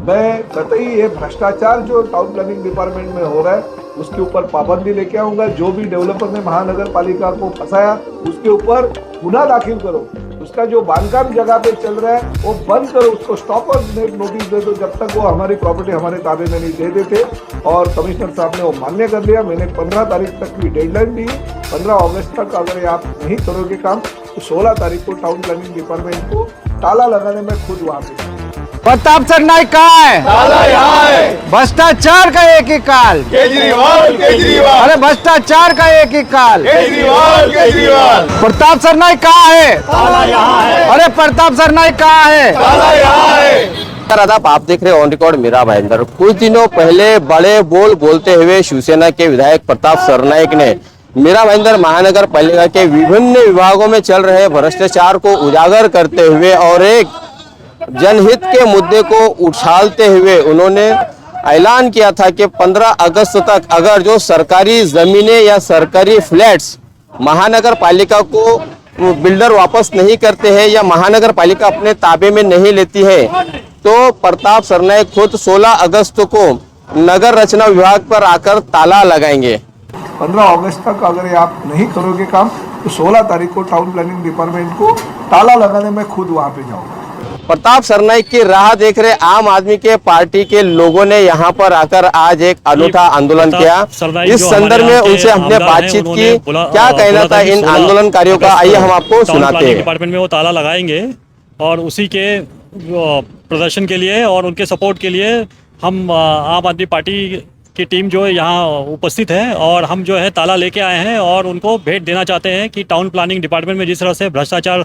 मैं कतई ये भ्रष्टाचार जो टाउन प्लानिंग डिपार्टमेंट में हो रहा है उसके ऊपर पाबंदी लेके आऊंगा। जो भी डेवलपर ने महानगर पालिका को फंसाया उसके ऊपर गुना दाखिल करो। उसका जो बांधकाम जगह पे चल रहा है वो बंद करो, उसको स्टॉप और नोटिस दे दो जब तक वो हमारी प्रॉपर्टी हमारे ताबे में नहीं दे देते। और कमिश्नर साहब ने वो मान्य कर लिया। मैंने 15 तारीख तक की डेडलाइन दी। 15 अगस्त तक अगर आप नहीं करोगे काम तो 16 तारीख को टाउन प्लानिंग डिपार्टमेंट को ताला लगाने में खुद वहां पे। प्रताप सरनाईक कहाँ है? ताला यहाँ है। भ्रष्टाचार का एक ही काल। केजरीवाल केजरीवाल। अरे भ्रष्टाचार का एक ही काल। केजरीवाल केजरीवाल। प्रताप सरनाईक कहाँ है? ताला यहाँ है। अरे प्रताप सरनाईक कहाँ है? ताला यहाँ है। आदाब, आप देख रहे हैं ऑन रिकॉर्ड मीरा भाईंदर। कुछ दिनों पहले बड़े बोल बोलते हुए शिवसेना के विधायक प्रताप सरनाईक ने मीरा भाईंदर महानगर पालिका के विभिन्न विभागों में चल रहे भ्रष्टाचार को उजागर करते हुए और एक जनहित के मुद्दे को उछालते हुए उन्होंने ऐलान किया था कि 15 अगस्त तक अगर जो सरकारी जमीनें या सरकारी फ्लैट्स महानगर पालिका को बिल्डर वापस नहीं करते हैं या महानगर पालिका अपने ताबे में नहीं लेती है तो प्रताप सरनाईक खुद 16 अगस्त को नगर रचना विभाग पर आकर ताला लगाएंगे। 15 अगस्त तक अगर आप नहीं करोगे काम तो 16 तारीख को टाउन प्लानिंग डिपार्टमेंट को ताला लगाने में खुद वहां पे जाऊंगा। प्रताप सरनाईक की राह देख रहे आम आदमी के पार्टी के लोगों ने यहां पर आकर आज एक अनूठा आंदोलन किया। इस संदर्भ में उनसे हमने बातचीत की, क्या कहना था इन आंदोलनकारियों का, आइए हम आपको सुनाते हैं। डिपार्टमेंट में वो ताला लगाएंगे और उसी के प्रदर्शन के लिए और उनके सपोर्ट के लिए हम आम आदमी पार्टी की टीम जो है यहाँ उपस्थित है और हम जो है ताला लेके आए हैं और उनको भेंट देना चाहते हैं कि टाउन प्लानिंग डिपार्टमेंट में जिस तरह से भ्रष्टाचार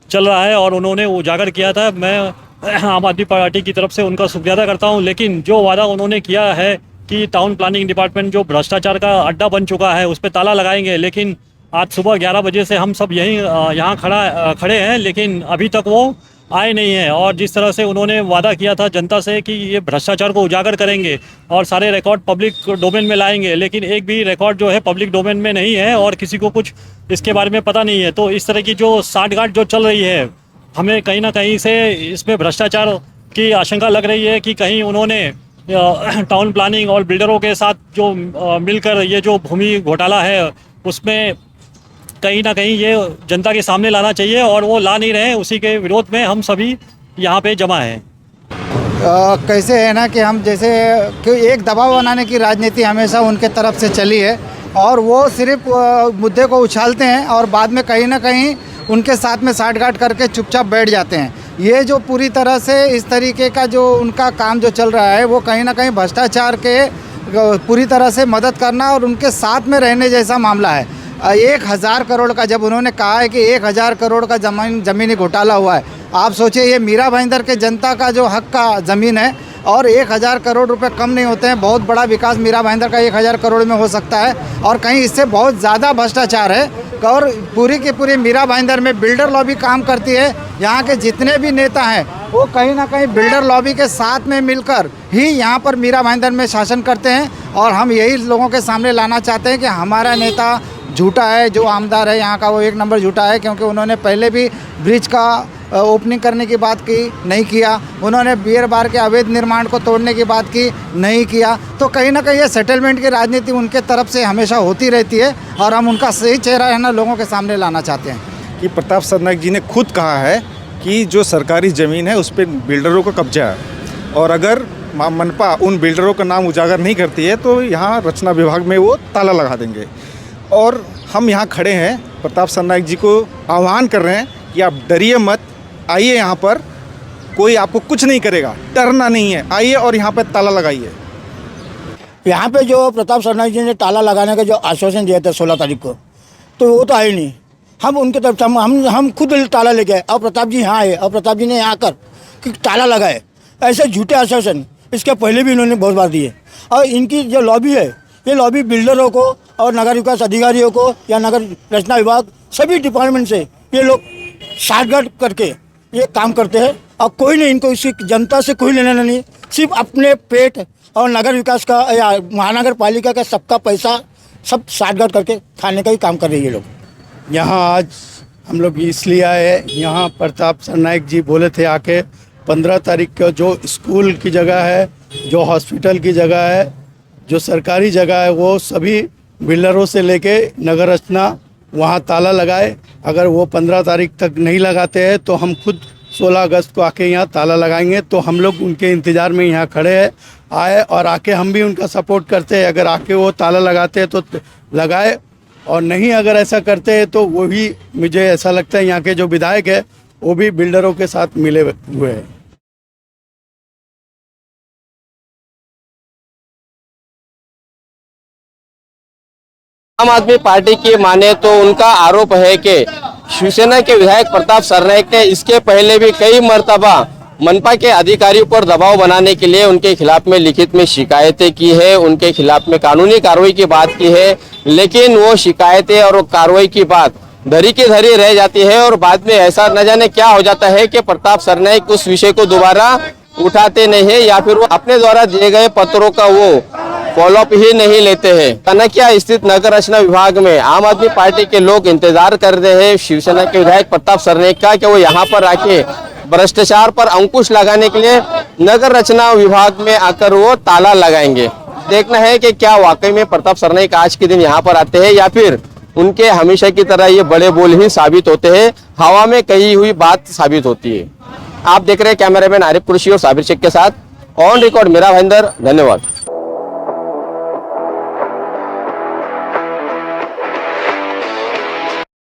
चल रहा है और उन्होंने उजागर किया था, मैं आम आदमी पार्टी की तरफ से उनका शुक्रिया अदा करता हूं। लेकिन जो वादा उन्होंने किया है कि टाउन प्लानिंग डिपार्टमेंट जो भ्रष्टाचार का अड्डा बन चुका है उस पर ताला लगाएंगे, लेकिन आज सुबह 11 बजे से हम सब यहाँ खड़े हैं लेकिन अभी तक वो आए नहीं हैं। और जिस तरह से उन्होंने वादा किया था जनता से कि ये भ्रष्टाचार को उजागर करेंगे और सारे रिकॉर्ड पब्लिक डोमेन में लाएंगे, लेकिन एक भी रिकॉर्ड जो है पब्लिक डोमेन में नहीं है और किसी को कुछ इसके बारे में पता नहीं है। तो इस तरह की जो साठगांठ जो चल रही है, हमें कहीं ना कहीं से इसमें भ्रष्टाचार की आशंका लग रही है कि कहीं उन्होंने टाउन प्लानिंग और बिल्डरों के साथ जो मिलकर ये जो भूमि घोटाला है उसमें कहीं ना कहीं ये जनता के सामने लाना चाहिए और वो ला नहीं रहे। उसी के विरोध में हम सभी यहाँ पे जमा हैं। कैसे है ना कि हम जैसे कि एक दबाव बनाने की राजनीति हमेशा उनके तरफ से चली है और वो सिर्फ मुद्दे को उछालते हैं और बाद में कहीं ना कहीं उनके साथ में साठगांठ करके चुपचाप बैठ जाते हैं। ये जो पूरी तरह से इस तरीके का जो उनका काम जो चल रहा है वो कहीं ना कहीं भ्रष्टाचार के पूरी तरह से मदद करना और उनके साथ में रहने जैसा मामला है। 1000 करोड़ का जब उन्होंने कहा है कि 1000 करोड़ का ज़मीनी घोटाला हुआ है, आप सोचिए ये मीरा भाईंदर के जनता का जो हक का ज़मीन है और 1000 करोड़ रुपए कम नहीं होते हैं। बहुत बड़ा विकास मीरा भाईंदर का 1000 करोड़ में हो सकता है और कहीं इससे बहुत ज़्यादा भ्रष्टाचार है। और पूरी की पूरी मीरा भाईंदर में बिल्डर लॉबी काम करती है। यहाँ के जितने भी नेता हैं वो कहीं ना कहीं बिल्डर लॉबी के साथ में मिलकर ही यहाँ पर मीरा भाईंदर में शासन करते हैं और हम यही लोगों के सामने लाना चाहते हैं कि हमारा नेता झूठा है, जो आमदार है यहाँ का वो 1 नंबर झूठा है, क्योंकि उन्होंने पहले भी ब्रिज का ओपनिंग करने की बात की, नहीं किया। उन्होंने बियर बार के अवैध निर्माण को तोड़ने की बात की, नहीं किया। तो कहीं ना कहीं ये सेटलमेंट की राजनीति उनके तरफ से हमेशा होती रहती है और हम उनका सही चेहरा है ना लोगों के सामने लाना चाहते हैं। कि प्रताप सरनाईक जी ने खुद कहा है कि जो सरकारी ज़मीन है उस पर बिल्डरों का कब्जा है और अगर मनपा उन बिल्डरों का नाम उजागर नहीं करती है तो यहाँ रचना विभाग में वो ताला लगा देंगे। और हम यहाँ खड़े हैं, प्रताप सरनाईक जी को आह्वान कर रहे हैं कि आप डरिए मत, आइए यहाँ पर, कोई आपको कुछ नहीं करेगा, डरना नहीं है, आइए और यहाँ पर ताला लगाइए। यहाँ पे जो प्रताप सरनाईक जी ने ताला लगाने का जो आश्वासन दिया था 16 तारीख को, तो वो तो आए नहीं। हम उनके तरफ से हम खुद ताला लेके आए और प्रताप जी यहाँ आए और प्रताप जी ने यहाँ आकर कि ताला लगाए। ऐसे झूठे आश्वासन इसके पहले भी इन्होंने बहुत बार दिए और इनकी जो लॉबी है ये लॉबी बिल्डरों को और नगर विकास अधिकारियों को या नगर रचना विभाग सभी डिपार्टमेंट से ये लोग साठगांठ करके ये काम करते हैं और कोई नहीं, इनको इसकी जनता से कोई लेना नहीं, सिर्फ अपने पेट और नगर विकास का या महानगर पालिका का सबका पैसा सब साठगांठ करके खाने का ही काम कर रहे हैं ये लोग। यहाँ आज हम लोग इसलिए आए, यहाँ प्रताप सरनाईक जी बोले थे आके 15 तारीख का जो स्कूल की जगह है, जो हॉस्पिटल की जगह है, जो सरकारी जगह है, वो सभी बिल्डरों से लेके नगर रचना वहाँ ताला लगाए। अगर वो 15 तारीख तक नहीं लगाते हैं तो हम खुद 16 अगस्त को आके यहाँ ताला लगाएंगे। तो हम लोग उनके इंतज़ार में यहाँ खड़े हैं, आए और आके हम भी उनका सपोर्ट करते हैं। अगर आके वो ताला लगाते हैं तो लगाए, और नहीं अगर ऐसा करते हैं तो वो भी, मुझे ऐसा लगता है यहाँ के जो विधायक है वो भी बिल्डरों के साथ मिले हुए हैं। आम आदमी पार्टी की माने तो उनका आरोप है कि शिवसेना के विधायक प्रताप सरनाईक ने इसके पहले भी कई मर्तबा मनपा के अधिकारियों पर दबाव बनाने के लिए उनके खिलाफ में लिखित में शिकायतें की है, उनके खिलाफ में कानूनी कार्रवाई की बात की है, लेकिन वो शिकायतें और वो कार्रवाई की बात धरी की धरी रह जाती है और बाद में ऐसा न जाने क्या हो जाता है कि प्रताप सरनाईक उस विषय को दोबारा उठाते नहीं है या फिर वो अपने द्वारा दिए गए पत्रों का वो फॉलोअप ही नहीं लेते हैं। कनकिया स्थित नगर रचना विभाग में आम आदमी पार्टी के लोग इंतजार कर रहे हैं शिवसेना के विधायक प्रताप सरनाईक का कि वो यहाँ पर आके भ्रष्टाचार पर अंकुश लगाने के लिए नगर रचना विभाग में आकर वो ताला लगाएंगे। देखना है कि क्या वाकई में प्रताप सरनाईक आज के दिन यहाँ पर आते हैं या फिर उनके हमेशा की तरह ये बड़े बोल ही साबित होते हैं, हवा में कही हुई बात साबित होती है। आप देख रहे हैं कैमरामैन आरिफ कुरैशी और साबिर शेख के साथ ऑन रिकॉर्ड मेरा भाईंदर। धन्यवाद।